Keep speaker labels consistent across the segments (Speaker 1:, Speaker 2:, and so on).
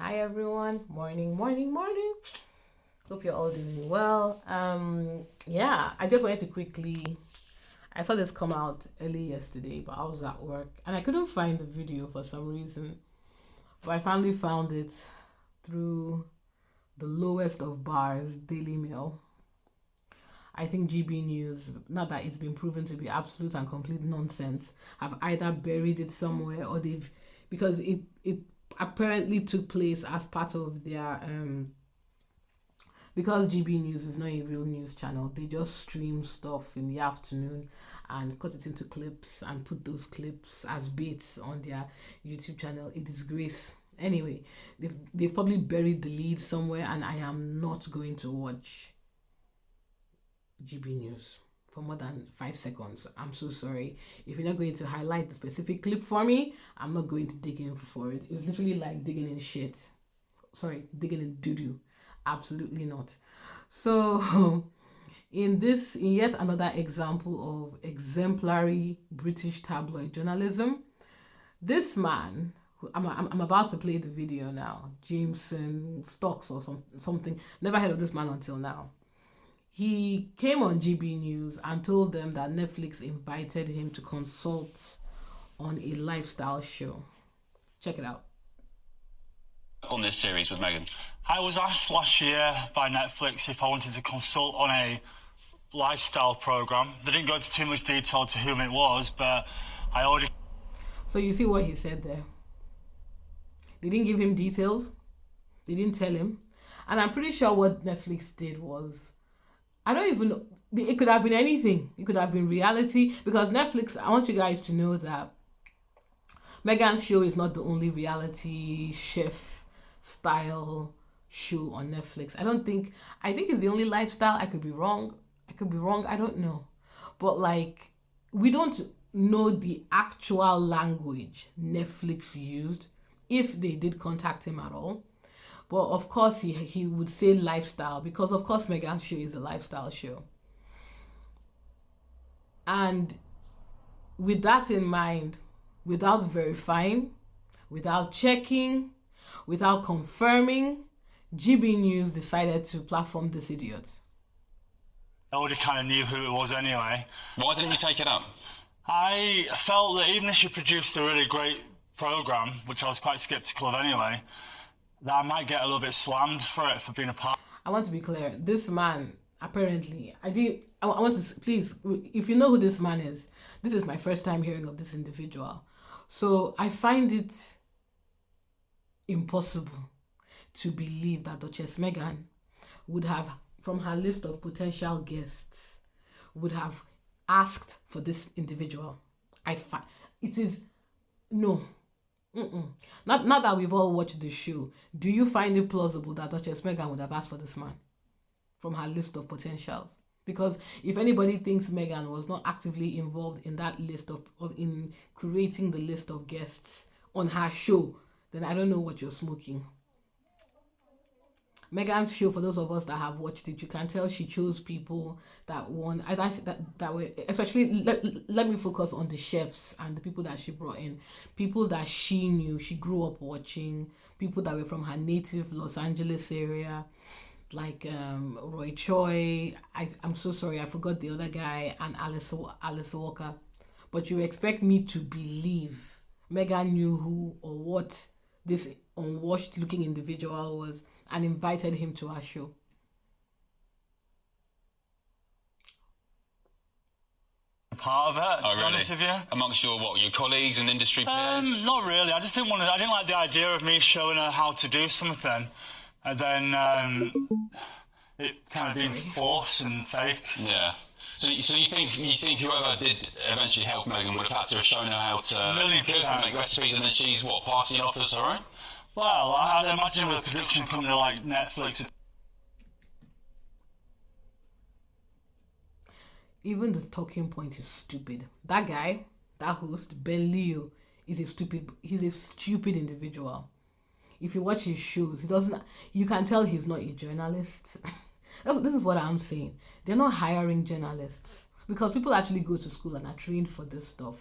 Speaker 1: Hi everyone, morning. Hope you're all doing well. Yeah, I just wanted to quickly. I saw this come out early yesterday, but I was at work and I couldn't find the video for some reason. But I finally found it through the lowest of bars, Daily Mail. I think GB News, not that it's been proven to be absolute and complete nonsense, have either buried it somewhere or because it apparently took place as part of their because GB News is not a real news channel, they just stream stuff in the afternoon and cut it into clips and put those clips as baits on their YouTube channel. A disgrace. Anyway, they've probably buried the lead somewhere, and I am not going to watch GB News for more than 5 seconds. I'm so sorry. If you're not going to highlight the specific clip for me, I'm not going to dig in for it. It's literally like digging in shit. Sorry, digging in doo-doo. Absolutely not. So in yet another example of exemplary British tabloid journalism, this man, I'm about to play the video now, Jameson Stocks or something. Never heard of this man until now. He came on GB News and told them that Netflix invited him to consult on a lifestyle show. Check it out.
Speaker 2: On this series with Meghan. I was asked last year by Netflix if I wanted to consult on a lifestyle program. They didn't go into too much detail to whom it was, but I already...
Speaker 1: So you see what he said there. They didn't give him details. They didn't tell him. And I'm pretty sure what Netflix did was, I don't even know, it could have been anything. It could have been reality, because Netflix, I want you guys to know that Meghan's show is not the only reality chef style show on Netflix. I think it's the only lifestyle. I could be wrong. I don't know. But like, we don't know the actual language Netflix used, if they did contact him at all. But of course he would say lifestyle, because of course Meghan's show is a lifestyle show. And with that in mind, without verifying, without checking, without confirming, GB News decided to platform this idiot.
Speaker 2: I already kind of knew who it was anyway.
Speaker 3: Why didn't you take it up?
Speaker 2: I felt that even if she produced a really great program, which I was quite skeptical of anyway, that I might get a little bit slammed for being a part.
Speaker 1: I want to be clear. This man, apparently, I want to, please, if you know who this man is, this is my first time hearing of this individual. So I find it impossible to believe that Duchess Meghan would have, from her list of potential guests, would have asked for this individual. It is, no. Not that we've all watched the show. Do you find it plausible that Duchess Meghan would have asked for this man from her list of potentials? Because if anybody thinks Meghan was not actively involved in that list in creating the list of guests on her show, then I don't know what you're smoking. Meghan's show, for those of us that have watched it, you can tell she chose people that won. That were, especially, let me focus on the chefs and the people that she brought in. People that she knew, she grew up watching. People that were from her native Los Angeles area, like Roy Choi. I'm so sorry, I forgot the other guy, and Alice Walker. But you expect me to believe Meghan knew who or what this unwashed looking individual was and invited him to our show?
Speaker 2: Part of it, to be
Speaker 3: really?
Speaker 2: honest with you.
Speaker 3: Amongst your colleagues and industry peers?
Speaker 2: Not really. I didn't like the idea of me showing her how to do something, and then it kind of being forced and fake.
Speaker 3: Yeah. So you think whoever did eventually help Meghan would have had to have shown her how to cook and make recipes, and then she's passing it off as her own?
Speaker 2: Well, I'd imagine with a production company like Netflix.
Speaker 1: Even the talking point is stupid. That guy, that host, Ben Leo, he's a stupid individual. If you watch his shows, you can tell he's not a journalist. This is what I'm saying. They're not hiring journalists, because people actually go to school and are trained for this stuff.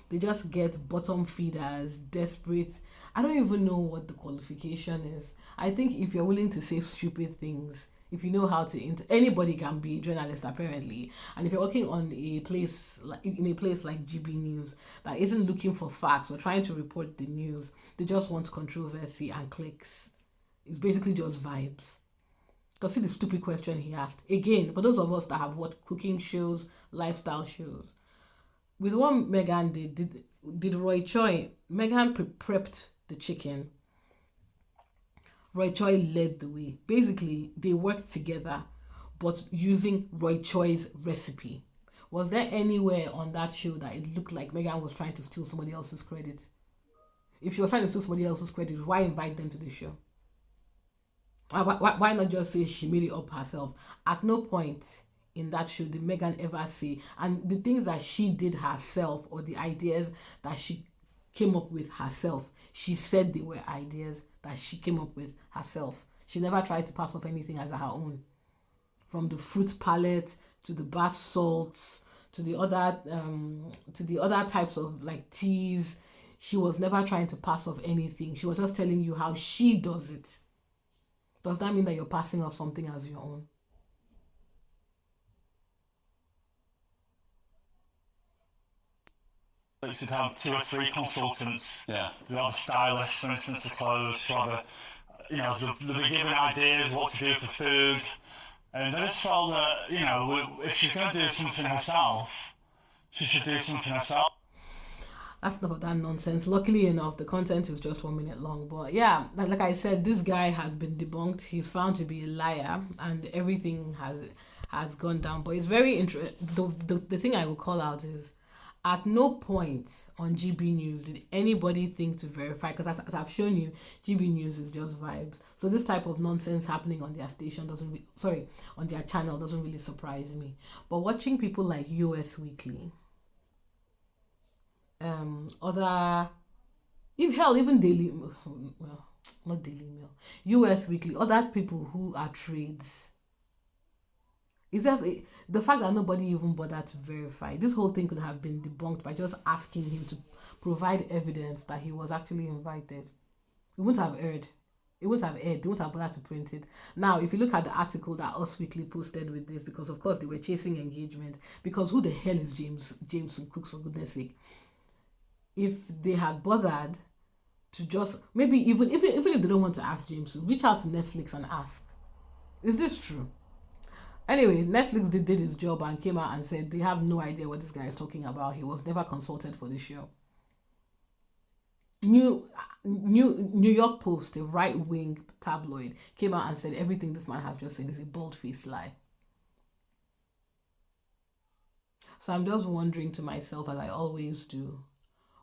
Speaker 1: They just get bottom feeders, desperate. I don't even know what the qualification is. I think if you're willing to say stupid things, if you know how to anybody can be a journalist apparently, and if you're working on a place like in a place like GB News that isn't looking for facts or trying to report the news, they just want controversy and clicks. It's basically just vibes. Because see the stupid question he asked. Again, for those of us that have watched cooking shows, lifestyle shows, with what Meghan did Roy Choi, Meghan prepped the chicken. Roy Choi led the way. Basically, they worked together, but using Roy Choi's recipe. Was there anywhere on that show that it looked like Meghan was trying to steal somebody else's credit? If she was trying to steal somebody else's credit, why invite them to the show? Why not just say she made it up herself? At no point in that show did Meghan ever say, and the things that she did herself or the ideas that she came up with herself, she said they were ideas that she came up with herself. She never tried to pass off anything as her own. From the fruit palette to the bath salts to the other types of like teas, she was never trying to pass off anything. She was just telling you how she does it. Does that mean that you're passing off something as your own?
Speaker 2: You should have 2 or 3 consultants.
Speaker 3: Yeah.
Speaker 2: You have a stylist, for instance, to clothes. You have they'll be given ideas what to do for food. And I just felt that, if she's going to do something herself, she should do something herself.
Speaker 1: That's enough of that nonsense. Luckily enough, the content is just 1 minute long. But yeah, like I said, this guy has been debunked. He's found to be a liar, and everything has gone down. But it's very interesting. The thing I will call out is, at no point on GB News did anybody think to verify, because as I've shown you, GB News is just vibes. So this type of nonsense happening on their station on their channel doesn't really surprise me. But watching people like US Weekly, even Daily, well, not Daily Mail, US Weekly, other people who are trades. It's just the fact that nobody even bothered to verify. This whole thing could have been debunked by just asking him to provide evidence that he was actually invited. It wouldn't have aired. It wouldn't have aired. They wouldn't have bothered to print it. Now, if you look at the article that Us Weekly posted with this, because of course they were chasing engagement, because who the hell is James Cooks, for goodness sake? If they had bothered to just, maybe even if they don't want to ask James, reach out to Netflix and ask, is this true? Anyway, Netflix did his job and came out and said they have no idea what this guy is talking about. He was never consulted for the show. New York Post, a right-wing tabloid, came out and said everything this man has just said is a bold-faced lie. So I'm just wondering to myself, as I always do,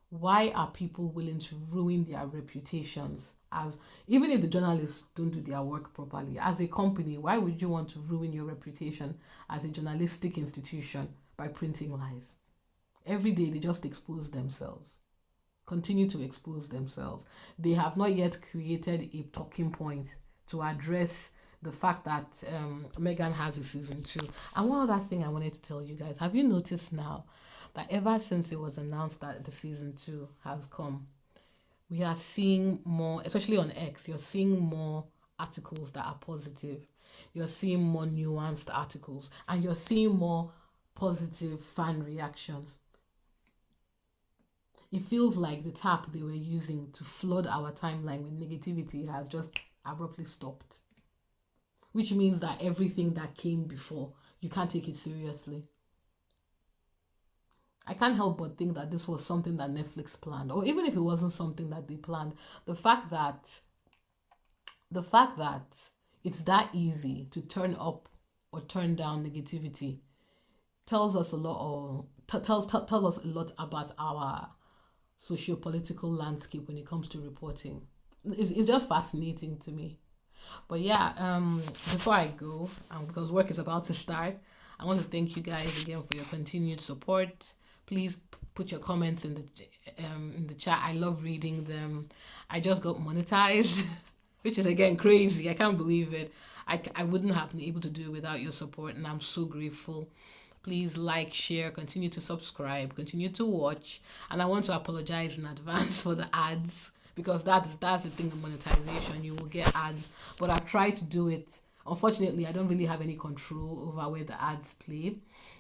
Speaker 1: why are people willing to ruin their reputations? As even if the journalists don't do their work properly, as a company, why would you want to ruin your reputation as a journalistic institution by printing lies? Every day they just expose themselves, continue to expose themselves. They have not yet created a talking point to address the fact that Meghan has a season 2. And one other thing I wanted to tell you guys, have you noticed now that ever since it was announced that the season 2 has come, we are seeing more, especially on X, you're seeing more articles that are positive. You're seeing more nuanced articles, and you're seeing more positive fan reactions. It feels like the tap they were using to flood our timeline with negativity has just abruptly stopped. Which means that everything that came before, you can't take it seriously. I can't help but think that this was something that Netflix planned, or even if it wasn't something that they planned, the fact that it's that easy to turn up or turn down negativity tells us a lot, or tells us a lot about our socio-political landscape when it comes to reporting. It's just fascinating to me. But yeah, before I go, because work is about to start, I want to thank you guys again for your continued support. Please put your comments in the chat. I love reading them. I just got monetized, which is again crazy. I can't believe it. I wouldn't have been able to do it without your support, and I'm so grateful. please like, share, continue to subscribe, continue to watch. And I want to apologize in advance for the ads, because that's the thing of monetization. You will get ads, but I've tried to do it. Unfortunately, I don't really have any control over where the ads play.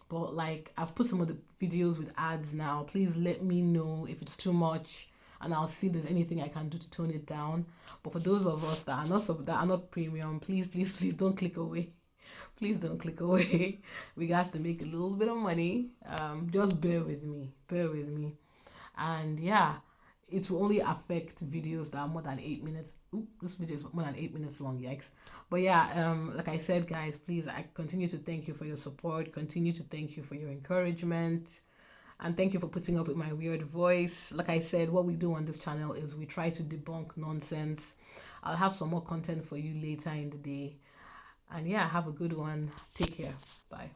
Speaker 1: But like, I've put some of the videos with ads now. Please let me know if it's too much, and I'll see if there's anything I can do to tone it down. But for those of us that are not premium, please don't click away. Please don't click away. We got to make a little bit of money. Just bear with me. Bear with me. And yeah, it will only affect videos that are more than 8 minutes. Ooh, this video is more than 8 minutes long, yikes. But yeah, like I said, guys, please, I continue to thank you for your support, continue to thank you for your encouragement, and thank you for putting up with my weird voice. Like I said, what we do on this channel is we try to debunk nonsense. I'll have some more content for you later in the day. And yeah, have a good one. Take care. Bye.